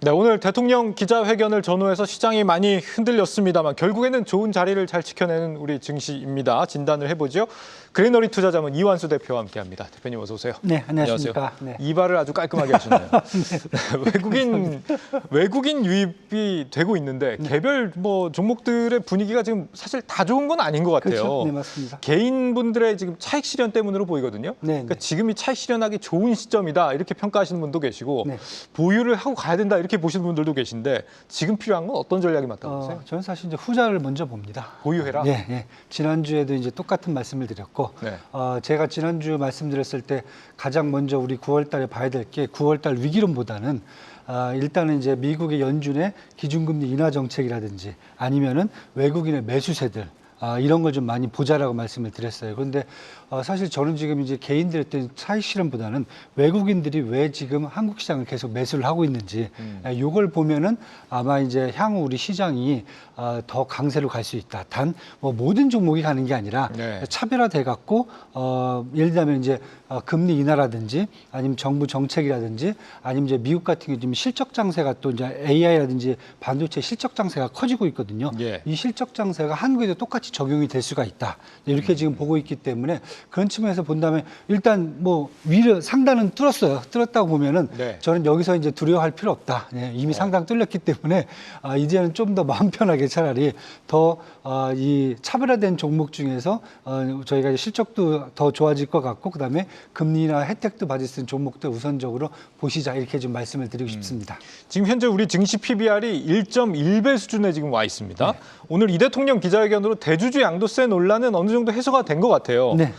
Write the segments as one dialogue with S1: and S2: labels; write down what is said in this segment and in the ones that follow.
S1: 네, 오늘 대통령 기자회견을 전후해서 시장이 많이 흔들렸습니다만 결국에는 좋은 자리를 잘 지켜내는 우리 증시입니다. 진단을 해보죠. 그레너리 투자자문 이완수 대표와 함께합니다. 대표님 어서 오세요.
S2: 네, 안녕하십니까. 네.
S1: 이발을 아주 깔끔하게 하셨네요. 외국인 유입이 되고 있는데 개별 종목들의 분위기가 지금 사실 다 좋은 건 아닌 것 같아요.
S2: 그렇죠. 네, 맞습니다.
S1: 개인분들의 지금 차익 실현 때문으로 보이거든요.
S2: 네,
S1: 그러니까 지금이 차익 실현하기 좋은 시점이다 이렇게 평가하시는 분도 계시고
S2: 네.
S1: 보유를 하고 가야 된다 이렇게 보시는 분들도 계신데 지금 필요한 건 어떤 전략이 맞다고 보세요?
S2: 저는 사실 이제 후자를 먼저 봅니다.
S1: 보유해라.
S2: 예, 예. 지난주에도 이제 똑같은 말씀을 드렸고,
S1: 네.
S2: 제가 지난주 말씀드렸을 때 가장 먼저 우리 9월달에 봐야 될 게 9월달 위기론보다는 일단은 이제 미국의 연준의 기준금리 인하 정책이라든지 아니면은 외국인의 매수세들. 이런 걸 좀 많이 보자라고 말씀을 드렸어요. 그런데 사실 저는 지금 이제 개인들의 어떤 차익 실현보다는 외국인들이 왜 지금 한국 시장을 계속 매수를 하고 있는지 이걸 보면은 아마 이제 향후 우리 시장이 더 강세로 갈 수 있다. 단 뭐 모든 종목이 가는 게 아니라
S1: 네.
S2: 차별화돼 갖고 예를 들면 이제 금리 인하라든지 아니면 정부 정책이라든지 아니면 이제 미국 같은 경우 지금 실적 장세가 또 이제 AI라든지 반도체 실적 장세가 커지고 있거든요.
S1: 예.
S2: 이 실적 장세가 한국에도 똑같이 적용이 될 수가 있다. 이렇게 지금 보고 있기 때문에 그런 측면에서 본다면 일단 뭐 위를 상단은 뚫었어요. 뚫었다고 보면은
S1: 네.
S2: 저는 여기서 이제 두려워할 필요 없다. 예, 이미 상당 뚫렸기 때문에 이제는 좀 더 마음 편하게 차라리 더 이 차별화된 종목 중에서 저희가 실적도 더 좋아질 것 같고 그다음에 금리나 혜택도 받을 수 있는 종목들 우선적으로 보시자 이렇게 좀 말씀을 드리고 싶습니다.
S1: 지금 현재 우리 증시 PBR이 1.1배 수준에 지금 와 있습니다.
S2: 네.
S1: 오늘 이 대통령 기자회견으로 대주주 양도세 논란은 어느 정도 해소가 된 것 같아요.
S2: 네.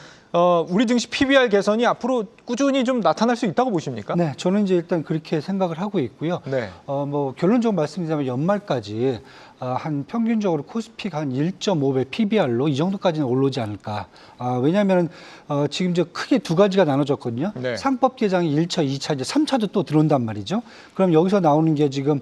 S1: 우리 증시 PBR 개선이 앞으로 꾸준히 좀 나타날 수 있다고 보십니까?
S2: 네, 저는 이제 일단 그렇게 생각을 하고 있고요.
S1: 네.
S2: 뭐 결론적으로 말씀드리자면 연말까지 한 평균적으로 코스피가 한 1.5배 PBR로 이 정도까지는 올라오지 않을까. 왜냐하면 지금 이제 크게 두 가지가 나눠졌거든요.
S1: 네.
S2: 상법 개정이 1차, 2차, 이제 3차도 또 들어온단 말이죠. 그럼 여기서 나오는 게 지금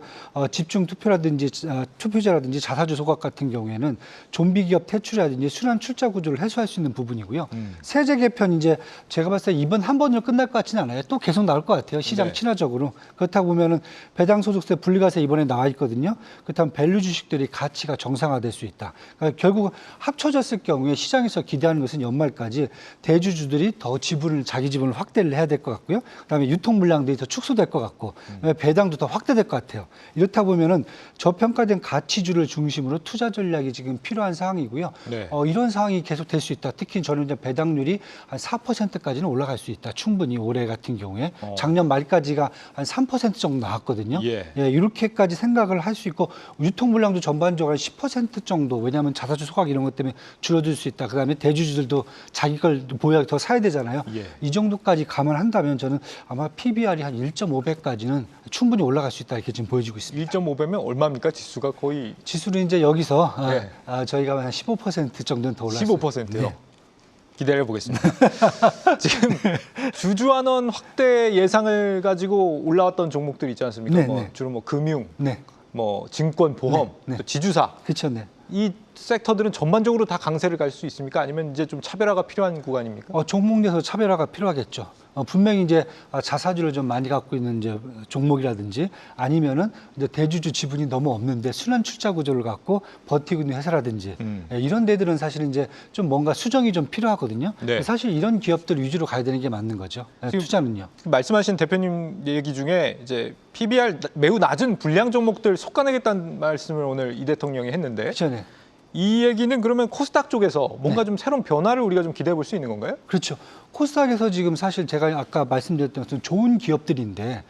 S2: 집중 투표라든지 투표제라든지 자사주 소각 같은 경우에는 좀비 기업 퇴출이라든지 순환 출자 구조를 해소할 수 있는 부분이고요. 세제 개편 이제 제가 봤을 때 이번 한 번으로 끝날 것 같지는 않아요. 또 계속 나올 것 같아요. 시장
S1: 네.
S2: 친화적으로. 그렇다 보면은 배당 소득세 분리과세 이번에 나와 있거든요. 그렇다면 밸류 주식들이 가치가 정상화될 수 있다. 그러니까 결국 합쳐졌을 경우에 시장에서 기대하는 것은 연말까지 대주주들이 더 자기 지분을 확대를 해야 될 것 같고요. 그다음에 유통 물량들이 더 축소될 것 같고 배당도 더 확대될 것 같아요. 이렇다 보면은 저평가된 가치주를 중심으로 투자 전략이 지금 필요한 상황이고요.
S1: 네.
S2: 이런 상황이 계속될 수 있다. 특히 저는 이제 배당률이 한 4%까지는 올라갈 수 있다. 충분히 올해 같은 경우에 작년 말까지가 한 3% 정도 나왔거든요.
S1: 예.
S2: 이렇게까지 생각을 할 수 있고 유통 물량도 전반적으로 한 10% 정도 왜냐하면 자사주 소각 이런 것 때문에 줄어들 수 있다. 그다음에 대주주들도 자기 걸 보유하게 더 사야 되잖아요.
S1: 예.
S2: 이 정도까지 감안한다면 저는 아마 PBR이 한 1.5배까지는 충분히 올라갈 수 있다 이렇게 지금 보여지고 있습니다.
S1: 1.5배면 얼마입니까? 지수가 거의
S2: 지수는 이제 여기서
S1: 네.
S2: 저희가 한 15% 정도는 더 올랐어요.
S1: 15%요.
S2: 네.
S1: 기다려 보겠습니다. 지금 주주환원 확대 예상을 가지고 올라왔던 종목들 있지 않습니까?
S2: 네, 네.
S1: 주로 금융,
S2: 네,
S1: 증권, 보험,
S2: 네, 네.
S1: 또 지주사.
S2: 그렇죠, 네.
S1: 이 섹터들은 전반적으로 다 강세를 갈 수 있습니까? 아니면 이제 좀 차별화가 필요한 구간입니까?
S2: 종목 내에서 차별화가 필요하겠죠. 분명히 이제 자사주를 좀 많이 갖고 있는 이제 종목이라든지 아니면은 이제 대주주 지분이 너무 없는데 순환 출자 구조를 갖고 버티고 있는 회사라든지 이런 데들은 사실 이제 좀 뭔가 수정이 좀 필요하거든요.
S1: 네.
S2: 사실 이런 기업들 위주로 가야 되는 게 맞는 거죠.
S1: 지금
S2: 투자는요.
S1: 말씀하신 대표님 얘기 중에 이제 PBR 매우 낮은 불량 종목들 솎아내겠다는 말씀을 오늘 이 대통령이 했는데
S2: 그렇죠, 네.
S1: 이 얘기는 그러면 코스닥 쪽에서 뭔가 좀 새로운 변화를 우리가 좀 기대해 볼 수 있는 건가요?
S2: 그렇죠. 코스닥에서 지금 사실 제가 아까 말씀드렸던 것처럼 좋은 기업들인데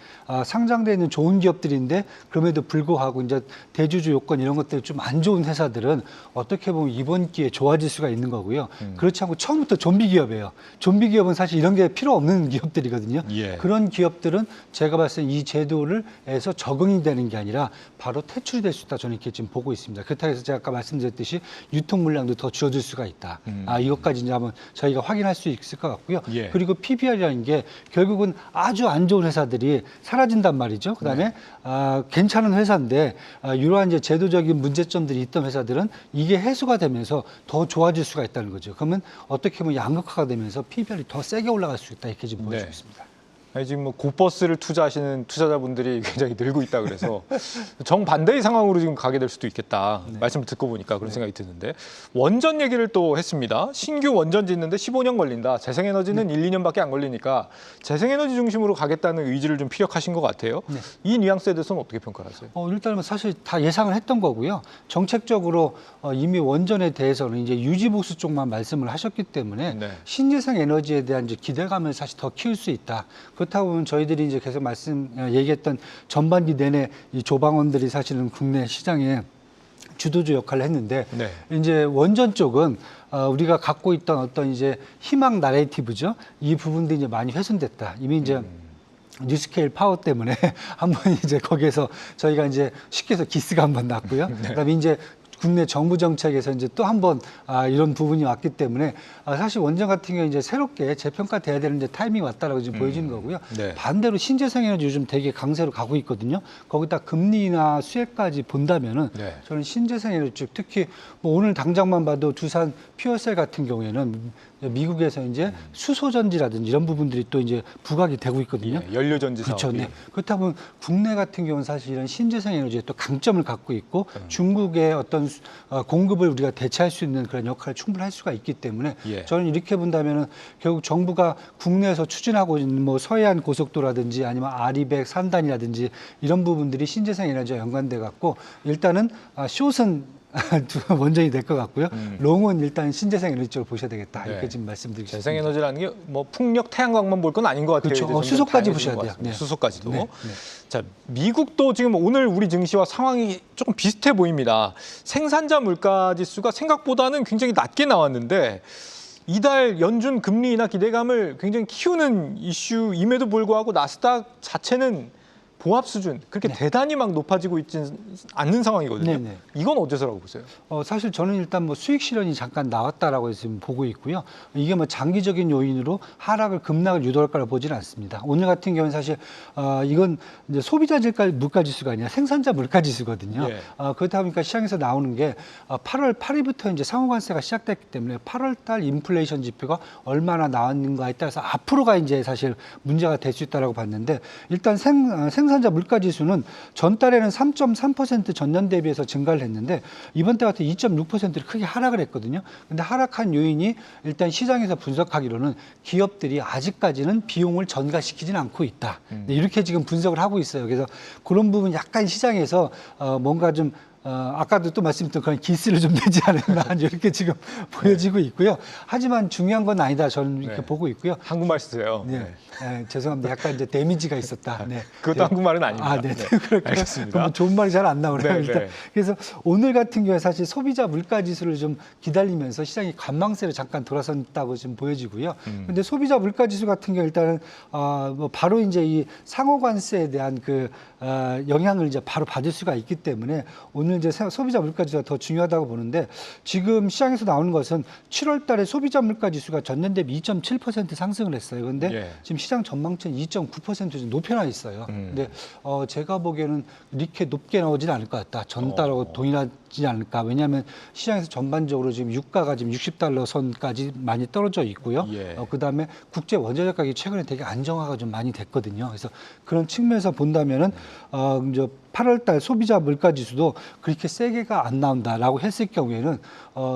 S2: 상장되어 있는 좋은 기업들인데 그럼에도 불구하고 이제 대주주 요건 이런 것들이 좀 안 좋은 회사들은 어떻게 보면 이번 기회에 좋아질 수가 있는 거고요. 그렇지 않고 처음부터 좀비 기업이에요. 좀비 기업은 사실 이런 게 필요 없는 기업들이거든요.
S1: 예.
S2: 그런 기업들은 제가 봤을 때 이 제도를 해서 적응이 되는 게 아니라 바로 퇴출이 될 수 있다. 저는 이렇게 지금 보고 있습니다. 그렇다고 해서 제가 아까 말씀드렸듯이 유통 물량도 더 줄어들 수가 있다. 이것까지 이제 한번 저희가 확인할 수 있을 것 같고요.
S1: 예.
S2: 그리고 PBR이라는 게 결국은 아주 안 좋은 회사들이 사라진단 말이죠. 그다음에 괜찮은 회사인데 이러한 이제 제도적인 문제점들이 있던 회사들은 이게 해소가 되면서 더 좋아질 수가 있다는 거죠. 그러면 어떻게 보면 양극화가 되면서 PBR이 더 세게 올라갈 수 있다 이렇게 지금 보여주고 있습니다.
S1: 아니, 지금 뭐 고버스를 투자하시는 투자자분들이 굉장히 늘고 있다 그래서 정반대의 상황으로 지금 가게 될 수도 있겠다.
S2: 네.
S1: 말씀을 듣고 보니까 그런 생각이 드는데 원전 얘기를 또 했습니다. 신규 원전 짓는데 15년 걸린다. 재생에너지는 1, 2년밖에 안 걸리니까 재생에너지 중심으로 가겠다는 의지를 좀 피력하신 것 같아요.
S2: 네.
S1: 이 뉘앙스에 대해서는 어떻게 평가하세요?
S2: 일단은 사실 다 예상을 했던 거고요. 정책적으로 이미 원전에 대해서는 이제 유지보수 쪽만 말씀을 하셨기 때문에
S1: 네.
S2: 신재생 에너지에 대한 이제 기대감을 사실 더 키울 수 있다. 그렇다고 보면 저희들이 이제 계속 얘기했던 전반기 내내 이 조방원들이 사실은 국내 시장에 주도주 역할을 했는데
S1: 네.
S2: 이제 원전 쪽은 우리가 갖고 있던 어떤 이제 희망 나레이티브죠. 이 부분들이 이제 많이 훼손됐다. 이미 이제 뉴스케일 파워 때문에 한번 이제 거기에서 저희가 이제 쉽게 해서 기스가 한번 났고요. 그다음에 이제 국내 정부 정책에서 이제 또 한 번 이런 부분이 왔기 때문에 사실 원전 같은 경우 이제 새롭게 재평가돼야 되는 이제 타이밍이 왔다라고 지금 보여지는 거고요.
S1: 네.
S2: 반대로 신재생 에너지 요즘 되게 강세로 가고 있거든요. 거기다 금리나 수혜까지 본다면은
S1: 네.
S2: 저는 신재생 에너지 쪽 특히 뭐 오늘 당장만 봐도 두산 퓨어셀 같은 경우에는 미국에서 이제 수소전지라든지 이런 부분들이 또 이제 부각이 되고 있거든요.
S1: 예, 연료전지
S2: 그렇죠.
S1: 사업이.
S2: 네. 그렇다 보면 국내 같은 경우는 사실 이런 신재생 에너지에 또 강점을 갖고 있고 중국의 어떤 공급을 우리가 대체할 수 있는 그런 역할을 충분히 할 수가 있기 때문에
S1: 예.
S2: 저는 이렇게 본다면은 결국 정부가 국내에서 추진하고 있는 뭐 서해안 고속도라든지 아니면 아리백 산단이라든지 이런 부분들이 신재생 에너지와 연관돼 갖고 일단은 숏은 원전이 될 것 같고요. 롱은 일단 신재생 에너지 쪽으로 보셔야 되겠다.
S1: 네.
S2: 이렇게 지금 말씀드리겠습니다.
S1: 재생에너지라는 게 뭐 풍력, 태양광만 볼 건 아닌 것 같아요.
S2: 그렇죠.
S1: 이제 점점
S2: 수소까지
S1: 다양해지는
S2: 보셔야
S1: 것
S2: 돼요.
S1: 같습니다.
S2: 네.
S1: 수소까지도.
S2: 네, 네.
S1: 자, 미국도 지금 오늘 우리 증시와 상황이 조금 비슷해 보입니다. 생산자 물가 지수가 생각보다는 굉장히 낮게 나왔는데 이달 연준 금리 인하 기대감을 굉장히 키우는 이슈임에도 불구하고 나스닥 자체는 보합 수준 그렇게 대단히 막 높아지고 있지는 않는 상황이거든요.
S2: 네네.
S1: 이건 어째서라고 보세요?
S2: 사실 저는 일단 뭐 수익 실현이 잠깐 나왔다라고 지금 보고 있고요. 이게 뭐 장기적인 요인으로 하락을 급락을 유도할 거라 보지는 않습니다. 오늘 같은 경우는 사실 이건 이제 소비자 물가 지수가 아니라 생산자 물가 지수거든요.
S1: 예.
S2: 그렇다 보니까 시장에서 나오는 게 8월 8일부터 이제 상호관세가 시작됐기 때문에 8월 달 인플레이션 지표가 얼마나 나왔는가에 따라서 앞으로가 이제 사실 문제가 될 수 있다라고 봤는데 일단 생산자 물가 지수는 전달에는 3.3% 전년 대비해서 증가를 했는데 이번 달 같은 2.6%를 크게 하락을 했거든요. 근데 하락한 요인이 일단 시장에서 분석하기로는 기업들이 아직까지는 비용을 전가시키지는 않고 있다. 이렇게 지금 분석을 하고 있어요. 그래서 그런 부분 약간 시장에서 뭔가 좀 아까도 또 말씀드렸던 그런 기스를 좀 내지 않았나 이렇게 지금 보여지고 있고요. 하지만 중요한 건 아니다. 저는 이렇게
S1: 네.
S2: 보고 있고요.
S1: 한국말 쓰세요.
S2: 네. 죄송합니다. 약간 이제 데미지가 있었다. 네.
S1: 그것도 한국말은 아닙니다.
S2: 네.
S1: 네.
S2: 그렇군요.
S1: 알겠습니다.
S2: 뭐 좋은 말이 잘 안 나오네요.
S1: 네,
S2: 일단.
S1: 네.
S2: 그래서 오늘 같은 경우에 사실 소비자 물가 지수를 좀 기다리면서 시장이 관망세로 잠깐 돌아섰다고 지금 보여지고요. 근데 소비자 물가 지수 같은 경우 일단은 뭐 바로 이제 이 상호관세에 대한 그 영향을 이제 바로 받을 수가 있기 때문에 오늘 이제 소비자 물가 지수가 더 중요하다고 보는데 지금 시장에서 나오는 것은 7월 달에 소비자 물가 지수가 전년 대비 2.7% 상승을 했어요. 그런데
S1: 예.
S2: 지금 시장 전망치는 2.9% 좀 높여나 있어요. 근데 제가 보기에는 이렇게 높게 나오지는 않을 것 같다. 전달하고 동일하지 않을까. 왜냐하면 시장에서 전반적으로 지금 유가가 지금 60달러 선까지 많이 떨어져 있고요.
S1: 예.
S2: 그다음에 국제 원자재 가격이 최근에 되게 안정화가 좀 많이 됐거든요. 그래서 그런 측면에서 본다면은 이제 8월 달 소비자 물가 지수도 그렇게 세게가 안 나온다라고 했을 경우에는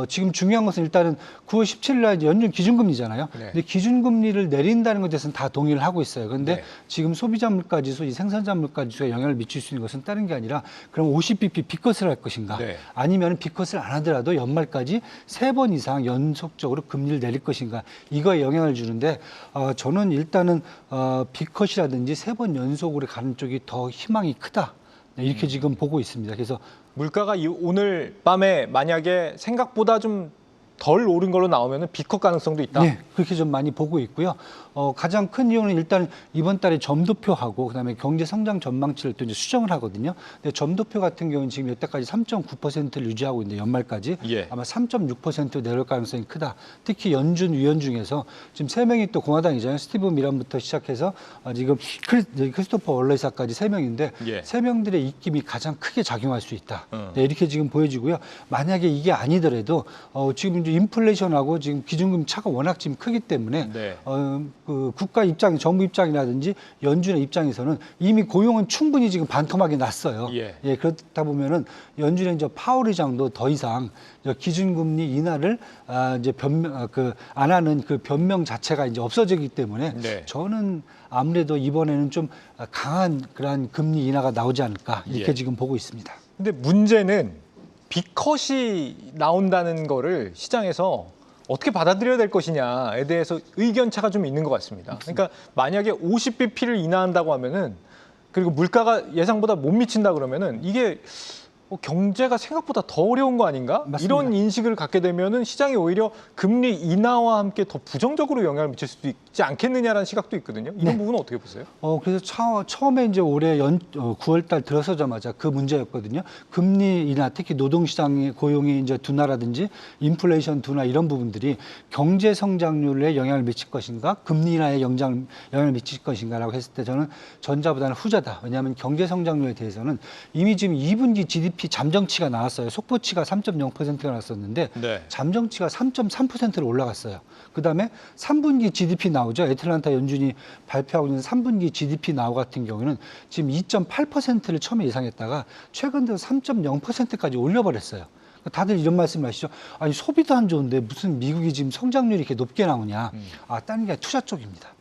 S2: 지금 중요한 것은 일단은 9월 17일 날 연준 기준금리잖아요.
S1: 네.
S2: 근데 기준금리를 내린다는 것에 대해서는 다 동의를 하고 있어요. 그런데
S1: 네.
S2: 지금 소비자 물가 지수, 이 생산자 물가 지수에 영향을 미칠 수 있는 것은 다른 게 아니라 그럼 50bp 빅컷을 할 것인가?
S1: 네.
S2: 아니면 빅컷을 안 하더라도 연말까지 3번 이상 연속적으로 금리를 내릴 것인가? 이거에 영향을 주는데 저는 일단은 빅컷이라든지 3번 연속으로 가는 쪽이 더 희망이 크다. 네, 이렇게 지금 보고 있습니다. 그래서
S1: 물가가 오늘 밤에 만약에 생각보다 좀 덜 오른 걸로 나오면 비컷 가능성도 있다.
S2: 네, 그렇게 좀 많이 보고 있고요. 가장 큰 이유는 일단 이번 달에 점도표하고 그다음에 경제 성장 전망치를 또 이제 수정을 하거든요. 근데 점도표 같은 경우는 지금 여태까지 3.9%를 유지하고 있는데 연말까지
S1: 예.
S2: 아마 3.6% 내려올 가능성이 크다. 특히 연준 위원 중에서 지금 3명이 또 공화당이잖아요. 스티브 미란부터 시작해서 지금 크리스토퍼 월러이사까지 3명인데
S1: 예.
S2: 3명들의 입김이 가장 크게 작용할 수 있다. 네, 이렇게 지금 보여지고요. 만약에 이게 아니더라도 지금 이제 이제 인플레이션하고 지금 기준금리 차가 워낙 지금 크기 때문에
S1: 네.
S2: 그 국가 입장, 정부 입장이라든지 연준의 입장에서는 이미 고용은 충분히 지금 반토막이 났어요.
S1: 예.
S2: 그렇다 보면은 연준의 이제 파월 의장도 더 이상 기준금리 인하를 이제 안 하는 그 변명 자체가 이제 없어지기 때문에
S1: 네.
S2: 저는 아무래도 이번에는 좀 강한 그러한 금리 인하가 나오지 않을까 이렇게
S1: 예.
S2: 지금 보고 있습니다.
S1: 근데 문제는 빅컷이 나온다는 거를 시장에서 어떻게 받아들여야 될 것이냐에 대해서 의견 차가 좀 있는 것 같습니다. 그러니까 만약에 50bp를 인하한다고 하면은 그리고 물가가 예상보다 못 미친다 그러면은 이게 경제가 생각보다 더 어려운 거 아닌가?
S2: 맞습니다.
S1: 이런 인식을 갖게 되면은 시장이 오히려 금리 인하와 함께 더 부정적으로 영향을 미칠 수도 있지 않겠느냐라는 시각도 있거든요. 이런
S2: 네.
S1: 부분은 어떻게 보세요?
S2: 그래서 처음에 이제 올해 9월 달 들어서자마자 그 문제였거든요. 금리 인하, 특히 노동시장의 고용이 이제 둔화라든지 인플레이션 둔화 이런 부분들이 경제 성장률에 영향을 미칠 것인가, 금리 인하에 영향을 미칠 것인가라고 했을 때 저는 전자보다는 후자다. 왜냐하면 경제 성장률에 대해서는 이미 지금 2분기 GDP 잠정치가 나왔어요. 속보치가 3.0%가 나왔었는데
S1: 네.
S2: 잠정치가 3.3%로 올라갔어요. 그다음에 3분기 GDP 나오죠. 애틀란타 연준이 발표하고 있는 3분기 GDP 나오 같은 경우는 지금 2.8%를 처음에 예상했다가 최근 들어 3.0%까지 올려버렸어요. 다들 이런 말씀 하시죠. 아니 소비도 안 좋은데 무슨 미국이 지금 성장률이 이렇게 높게 나오냐. 다른 게 투자 쪽입니다.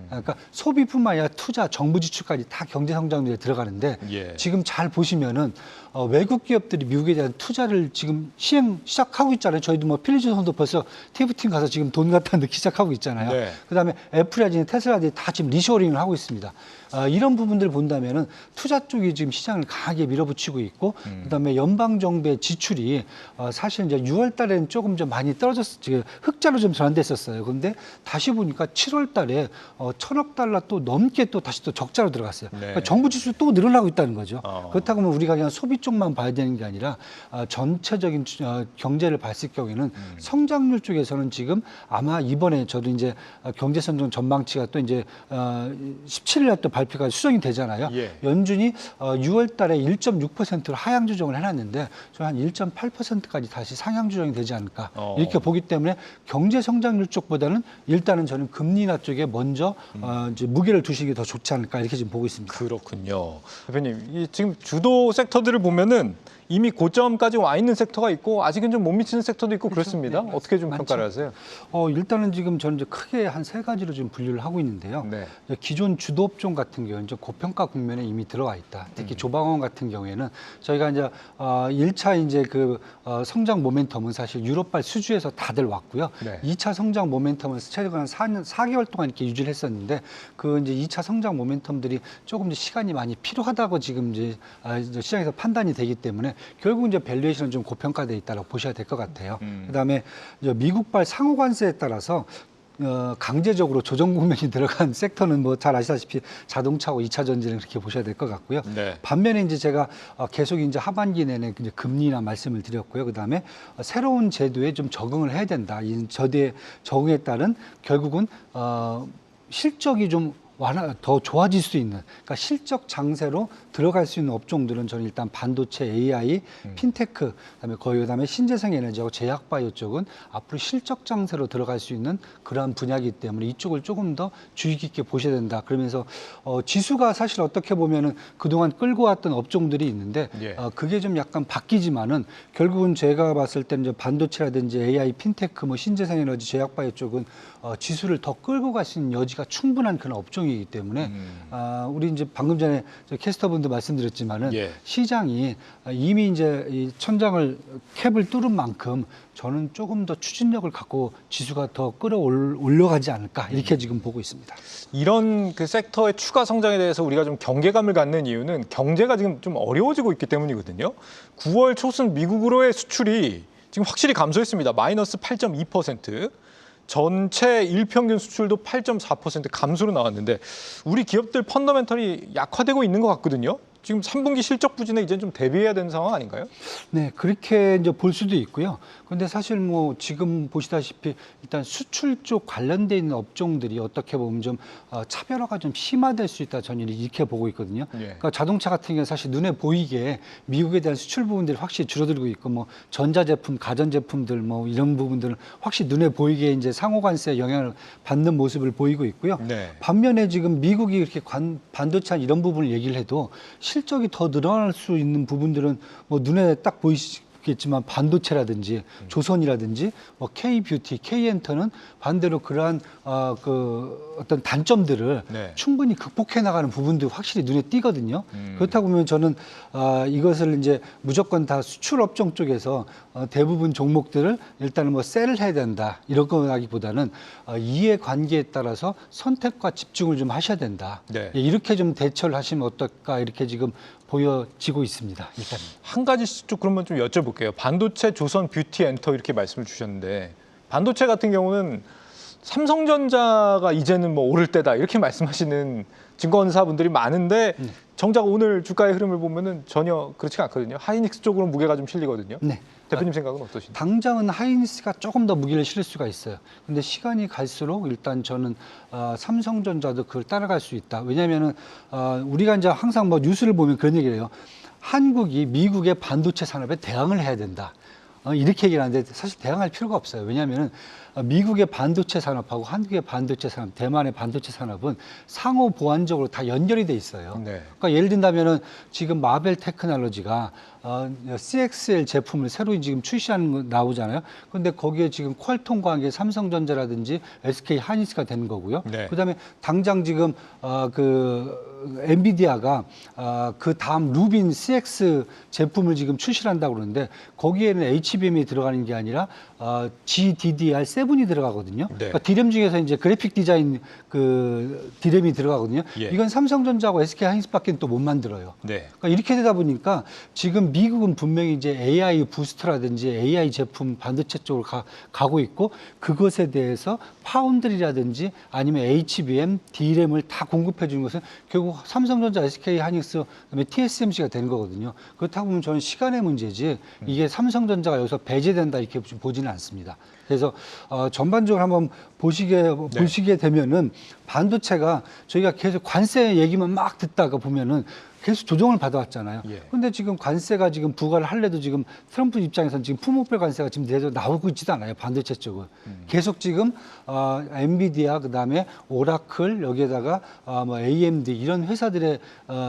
S2: 그러니까 소비뿐만 아니라 투자, 정부 지출까지 다 경제 성장률에 들어가는데
S1: 예.
S2: 지금 잘 보시면은 외국 기업들이 미국에 대한 투자를 지금 시작하고 있잖아요. 저희도 뭐 필리핀도 벌써 TF팀 가서 지금 돈 갖다 넣기 시작하고 있잖아요.
S1: 네.
S2: 그다음에 애플이라든지 테슬라들이 다 지금 리쇼링을 하고 있습니다. 이런 부분들 본다면은 투자 쪽이 지금 시장을 강하게 밀어붙이고 있고, 그다음에 연방 정부의 지출이 사실 이제 6월 달에는 조금 좀 많이 떨어졌어요. 흑자로 좀 전환됐었어요. 그런데 다시 보니까 7월 달에 1,000억 달러 또 넘게 또 다시 또 적자로 들어갔어요.
S1: 네.
S2: 그러니까 정부 지출 또 늘어나고 있다는 거죠.
S1: 어.
S2: 그렇다고 하면 우리가 그냥 소비 쪽만 봐야 되는 게 아니라 전체적인 경제를 봤을 경우에는 성장률 쪽에서는 지금 아마 이번에 저도 이제 경제 성장 전망치가 또 이제 17일 날 또 발표가 수정이 되잖아요.
S1: 예.
S2: 연준이 6월 달에 1.6%로 하향 조정을 해놨는데 저는 한 1.8%까지 다시 상향 조정이 되지 않을까 이렇게 보기 때문에 경제 성장률 쪽보다는 일단은 저는 금리 인하 쪽에 먼저 이제 무게를 두시는 게 더 좋지 않을까 이렇게 지금 보고 있습니다.
S1: 그렇군요. 대표님, 이 지금 주도 섹터들을 보면은 이미 고점까지 와 있는 섹터가 있고 아직은 좀 못 미치는 섹터도 있고
S2: 그렇죠.
S1: 그렇습니다.
S2: 네,
S1: 어떻게 좀
S2: 많죠.
S1: 평가를 하세요?
S2: 일단은 지금 저는 이제 크게 한 세 가지로 지금 분류를 하고 있는데요.
S1: 네.
S2: 기존 주도 업종 같은 경우는 이제 고평가 국면에 이미 들어와 있다. 특히 조방원 같은 경우에는 저희가 이제 1차 이제 그 성장 모멘텀은 사실 유럽발 수주에서 다들 왔고요.
S1: 네.
S2: 2차 성장 모멘텀은 최근 한 4개월 동안 이렇게 유지를 했었는데 그 이제 2차 성장 모멘텀들이 조금 이제 시간이 많이 필요하다고 지금 이제 시장에서 판단이 되기 때문에 결국 이제 밸류에이션은 좀 고평가돼 있다고 보셔야 될 것 같아요. 그다음에 이제 미국발 상호 관세에 따라서 강제적으로 조정 국면이 들어간 섹터는 뭐 잘 아시다시피 자동차하고 2차 전지를 그렇게 보셔야 될 것 같고요.
S1: 네.
S2: 반면에 이제 제가 계속 이제 하반기 내내 이제 금리나 말씀을 드렸고요. 그다음에 새로운 제도에 좀 적응을 해야 된다. 이 제도에 적응에 따른 결국은 실적이 좀 더 좋아질 수 있는, 그러니까 실적 장세로 들어갈 수 있는 업종들은 저는 일단 반도체, AI, 핀테크, 그다음에 신재생 에너지하고 제약바이오 쪽은 앞으로 실적 장세로 들어갈 수 있는 그러한 분야이기 때문에 이쪽을 조금 더 주의 깊게 보셔야 된다. 그러면서 지수가 사실 어떻게 보면은 그동안 끌고 왔던 업종들이 있는데
S1: 예.
S2: 그게 좀 약간 바뀌지만은 결국은 제가 봤을 때는 이제 반도체라든지 AI, 핀테크, 뭐 신재생 에너지, 제약바이오 쪽은 지수를 더 끌고 갈 수 있는 여지가 충분한 그런 업종이기 때문에 우리 이제 방금 전에 캐스터분도 말씀드렸지만은
S1: 예.
S2: 시장이 이미 이제 이 천장을 캡을 뚫은 만큼 저는 조금 더 추진력을 갖고 지수가 더 끌어올려가지 않을까 이렇게 지금 보고 있습니다.
S1: 이런 그 섹터의 추가 성장에 대해서 우리가 좀 경계감을 갖는 이유는 경제가 지금 좀 어려워지고 있기 때문이거든요. 9월 초순 미국으로의 수출이 지금 확실히 감소했습니다. 마이너스 8.2%. 전체 일평균 수출도 8.4% 감소로 나왔는데 우리 기업들 펀더멘털이 약화되고 있는 것 같거든요. 지금 3분기 실적 부진에 이제 좀 대비해야 되는 상황 아닌가요?
S2: 네, 그렇게 이제 볼 수도 있고요. 근데 사실 뭐 지금 보시다시피 일단 수출 쪽 관련돼 있는 업종들이 어떻게 보면 좀 차별화가 좀 심화될 수 있다 저는 이렇게 보고 있거든요.
S1: 예.
S2: 그러니까 자동차 같은 경우는 사실 눈에 보이게 미국에 대한 수출 부분들이 확실히 줄어들고 있고 뭐 전자제품, 가전제품들 뭐 이런 부분들은 확실히 눈에 보이게 이제 상호관세 영향을 받는 모습을 보이고 있고요.
S1: 네.
S2: 반면에 지금 미국이 이렇게 반도체 이런 부분을 얘기를 해도 실적이 더 늘어날 수 있는 부분들은 뭐 눈에 딱 보이시겠지만 반도체라든지 조선이라든지 뭐 K뷰티, K엔터는 반대로 그러한 그 어떤 단점들을
S1: 네.
S2: 충분히 극복해 나가는 부분도 확실히 눈에 띄거든요. 그렇다고 보면 저는 이것을 이제 무조건 다 수출 업종 쪽에서 대부분 종목들을 일단은 뭐 셀을 해야 된다 이런 거라기보다는 이해관계에 따라서 선택과 집중을 좀 하셔야 된다.
S1: 네.
S2: 예, 이렇게 좀 대처를 하시면 어떨까 이렇게 지금 보여지고 있습니다. 일단.
S1: 한 가지씩 좀 그러면 좀 여쭤볼게요. 반도체, 조선, 뷰티, 엔터 이렇게 말씀을 주셨는데 반도체 같은 경우는 삼성전자가 이제는 뭐 오를 때다 이렇게 말씀하시는 증권사분들이 많은데 정작 오늘 주가의 흐름을 보면은 전혀 그렇지가 않거든요. 하이닉스 쪽으로 무게가 좀 실리거든요.
S2: 네.
S1: 대표님 생각은 어떠신가요?
S2: 당장은 하이닉스가 조금 더 무게를 실을 수가 있어요. 근데 시간이 갈수록 일단 저는 삼성전자도 그걸 따라갈 수 있다. 왜냐하면은 우리가 이제 항상 뭐 뉴스를 보면 그런 얘기를 해요. 한국이 미국의 반도체 산업에 대항을 해야 된다. 이렇게 얘기를 하는데 사실 대항할 필요가 없어요. 왜냐하면은 미국의 반도체 산업하고 한국의 반도체 산업, 대만의 반도체 산업은 상호 보완적으로 다 연결이 돼 있어요.
S1: 네.
S2: 그러니까 예를 든다면은 지금 마벨 테크놀로지가 CXL 제품을 새로 지금 출시하는 거 나오잖아요. 그런데 거기에 지금 퀄통과 함께 삼성전자라든지 SK 하이닉스가 되는 거고요.
S1: 네.
S2: 그다음에 당장 지금 엔비디아가 그 다음 루빈 CX 제품을 지금 출시를 한다고 그러는데 거기에는 HBM이 들어가는 게 아니라 GDDR7이 들어가거든요.
S1: 네.
S2: 그러니까 디램 중에서 이제 그래픽 디자인 그 디램이 들어가거든요.
S1: 예.
S2: 이건 삼성전자하고 SK 하이닉스밖에 또 못 만들어요.
S1: 네.
S2: 그러니까 이렇게 되다 보니까 지금 미국은 분명히 이제 AI 부스트라든지 AI 제품 반도체 쪽으로 가고 있고 그것에 대해서 파운드리라든지 아니면 HBM, D램을 다 공급해 주는 것은 결국 삼성전자, SK 하이닉스, 그다음에 TSMC가 되는 거거든요. 그렇다고 보면 저는 시간의 문제지 이게 삼성전자가 여기서 배제된다 이렇게 보지는 않습니다. 그래서 전반적으로 한번 보시게 되면은 반도체가 저희가 계속 관세 얘기만 막 듣다가 보면은 계속 조정을 받아왔잖아요.
S1: 예.
S2: 그런데 지금 관세가 지금 부과를 할래도 지금 트럼프 입장에서는 지금 품목별 관세가 지금 대대로 나오고 있지도 않아요. 반도체 쪽은. 계속 지금 엔비디아 그다음에 오라클 여기에다가 뭐 AMD 이런 회사들의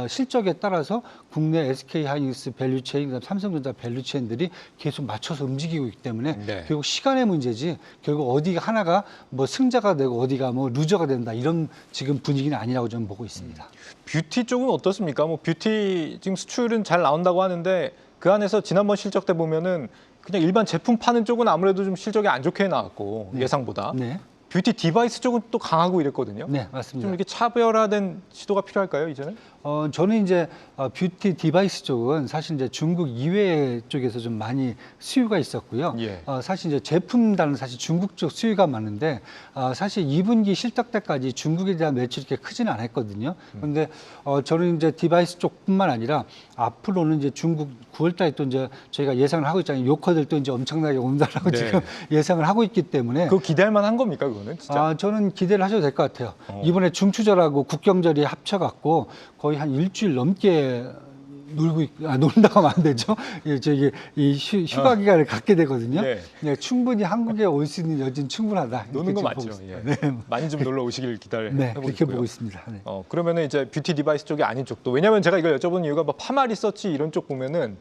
S2: 실적에 따라서 국내 SK 하이닉스 밸류체인 그다음 삼성전자 밸류체인들이 계속 맞춰서 움직이고 있기 때문에
S1: 네.
S2: 결국 시간의 문제지 결국 어디가 하나가 뭐 승자가 되고 어디가 뭐 루저가 된다 이런 지금 분위기는 아니라고 저는 보고 있습니다.
S1: 뷰티 쪽은 어떻습니까? 뭐 뷰티 지금 수출은 잘 나온다고 하는데 그 안에서 지난번 실적 때 보면은 그냥 일반 제품 파는 쪽은 아무래도 좀 실적이 안 좋게 나왔고
S2: 네.
S1: 예상보다
S2: 네,
S1: 뷰티 디바이스 쪽은 또 강하고 이랬거든요.
S2: 네 맞습니다.
S1: 좀 이렇게 차별화된 시도가 필요할까요, 이제는?
S2: 저는 이제 뷰티 디바이스 쪽은 사실 이제 중국 이외 쪽에서 좀 많이 수요가 있었고요.
S1: 예.
S2: 사실 이제 제품단은 사실 중국 쪽 수요가 많은데 사실 2분기 실적 때까지 중국에 대한 매출이 그렇게 크지는 않았거든요. 그런데 저는 이제 디바이스 쪽뿐만 아니라 앞으로는 이제 중국 9월달에 또 이제 저희가 예상을 하고 있잖아요. 요커들도 이제 엄청나게 온다라고
S1: 네.
S2: 지금 예상을 하고 있기 때문에
S1: 그거 기대할 만한 겁니까, 그거는 진짜?
S2: 저는 기대를 하셔도 될 것 같아요. 이번에 중추절하고 국경절이 합쳐갖고 거의 한 일주일 넘게 논다고 하면 안 되죠. 예, 저기 휴가 기간을 갖게 되거든요.
S1: 네.
S2: 네, 충분히 한국에 올 수 있는 여지는 충분하다.
S1: 노는 거
S2: 이렇게
S1: 맞죠.
S2: 지금 보고
S1: 예.
S2: 있습니다. 네,
S1: 많이 좀 놀러 오시길 기다려
S2: 네,
S1: 해보고
S2: 그렇게
S1: 있고요.
S2: 보고 있습니다. 네.
S1: 그러면은 이제 뷰티 디바이스 쪽이 아닌 쪽도 왜냐하면 제가 이걸 여쭤본 이유가 뭐 파마 리서치 이런 쪽 보면은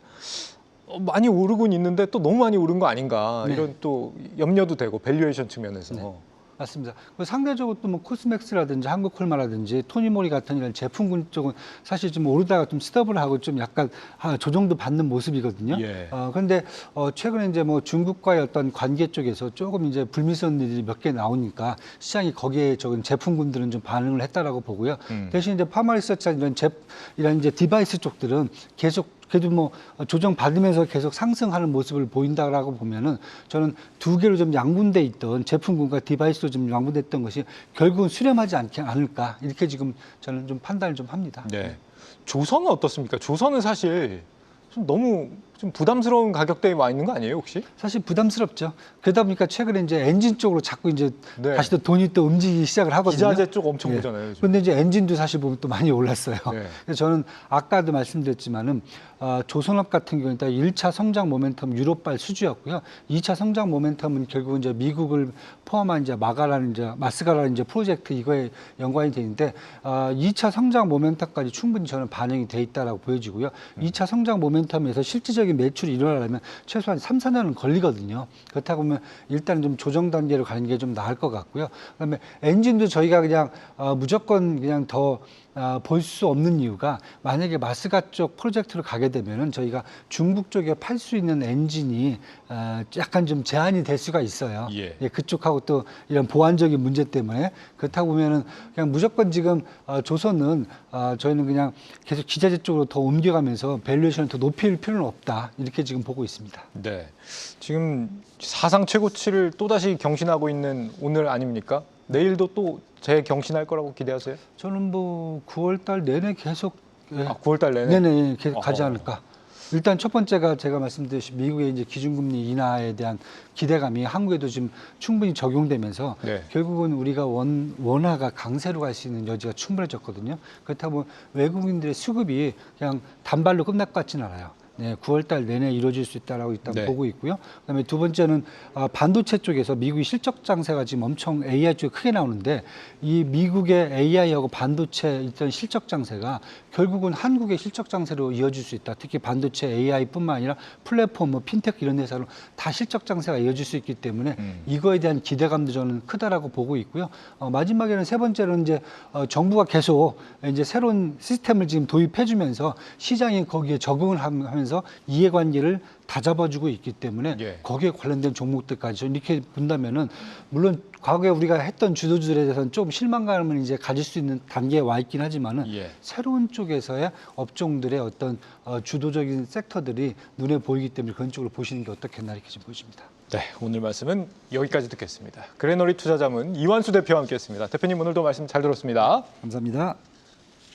S1: 많이 오르곤 있는데 또 너무 많이 오른 거 아닌가
S2: 네.
S1: 이런 또 염려도 되고 밸류에이션 측면에서.
S2: 네. 맞습니다. 상대적으로 또 뭐 코스맥스라든지 한국콜마라든지 토니모리 같은 이런 제품군 쪽은 사실 좀 오르다가 좀 스톱을 하고 좀 약간 조정도 받는 모습이거든요.
S1: 예.
S2: 그런데 최근에 이제 뭐 중국과의 어떤 관계 쪽에서 조금 이제 불미스러운 일이 몇 개 나오니까 시장이 거기에 적은 제품군들은 좀 반응을 했다라고 보고요. 대신 이제 파마리서치 이런 이제 디바이스 쪽들은 계속 그래도 뭐 조정 받으면서 계속 상승하는 모습을 보인다라고 보면은 저는 두 개로 좀 양분돼 있던 제품군과 디바이스로 좀 양분됐던 것이 결국은 수렴하지 않을까 이렇게 지금 저는 좀 판단을 좀 합니다.
S1: 네. 조선은 어떻습니까? 조선은 사실 좀 너무 좀 부담스러운 가격대에 와 있는 거 아니에요, 혹시?
S2: 사실 부담스럽죠. 그러다 보니까 최근에 이제 엔진 쪽으로 자꾸 이제
S1: 네.
S2: 다시 또 돈이 또 움직이기 시작을 하거든요.
S1: 기자재 쪽 엄청
S2: 예.
S1: 보잖아요. 요즘.
S2: 그런데 이제 엔진도 사실 보면 또 많이 올랐어요.
S1: 네.
S2: 그래서 저는 아까도 말씀드렸지만은 조선업 같은 경우는 1차 성장 모멘텀 유럽발 수주였고요. 2차 성장 모멘텀은 결국 이제 미국을 포함한 이제 마스가라는 이제 프로젝트 이거에 연관이 되는데 2차 성장 모멘텀까지 충분히 저는 반영이 돼 있다라고 보여지고요. 2차 성장 모멘텀에서 실질적인 매출이 일어나려면 최소한 3, 4년은 걸리거든요. 그렇다고 보면 일단 좀 조정 단계로 가는 게 좀 나을 것 같고요. 그다음에 엔진도 저희가 그냥 무조건 그냥 더 볼 수 없는 이유가 만약에 마스가 쪽 프로젝트로 가게 되면은 저희가 중국 쪽에 팔 수 있는 엔진이 약간 좀 제한이 될 수가 있어요.
S1: 예.
S2: 예, 그쪽하고 또 이런 보안적인 문제 때문에 그렇다고 보면은 그냥 무조건 지금 조선은 저희는 그냥 계속 기자재 쪽으로 더 옮겨가면서 밸류에이션을 더 높일 필요는 없다 이렇게 지금 보고 있습니다.
S1: 네. 지금 사상 최고치를 또다시 경신하고 있는 오늘 아닙니까? 내일도 또 재경신할 거라고 기대하세요?
S2: 저는 뭐 9월달 내내 계속
S1: 9월 달 내내?
S2: 네네 계속 가지
S1: 어허.
S2: 않을까. 일단 첫 번째가 제가 말씀드렸듯이 미국의 이제 기준금리 인하에 대한 기대감이 한국에도 지금 충분히 적용되면서
S1: 네.
S2: 결국은 우리가 원화가 강세로 갈 수 있는 여지가 충분해졌거든요. 그렇다면 외국인들의 수급이 그냥 단발로 끝날 것 같지는 않아요. 네, 9월달 내내 이루어질 수 있다라고 일단
S1: 네.
S2: 보고 있고요. 그다음에 두 번째는 반도체 쪽에서 미국이 실적 장세가 지금 엄청 AI 쪽에 크게 나오는데 이 미국의 AI하고 반도체 있던 실적 장세가 결국은 한국의 실적 장세로 이어질 수 있다. 특히 반도체 AI뿐만 아니라 플랫폼, 뭐 핀테크 이런 회사로 다 실적 장세가 이어질 수 있기 때문에 이거에 대한 기대감도 저는 크다라고 보고 있고요. 마지막에는 세 번째로는 이제 정부가 계속 이제 새로운 시스템을 지금 도입해주면서 시장이 거기에 적응을 하면서 이해관계를 다 잡아주고 있기 때문에
S1: 예.
S2: 거기에 관련된 종목들까지 이렇게 본다면은 물론 과거에 우리가 했던 주도주들에 대해서는 좀 실망감을 이제 가질 수 있는 단계에 와 있긴 하지만은
S1: 예.
S2: 새로운 쪽에서의 업종들의 어떤 주도적인 섹터들이 눈에 보이기 때문에 그런 쪽으로 보시는 게 어떻겠나 이렇게 좀 보여집니다.
S1: 네, 오늘 말씀은 여기까지 듣겠습니다. 그레너리 투자자문 이완수 대표와 함께했습니다. 대표님 오늘도 말씀 잘 들었습니다.
S2: 감사합니다.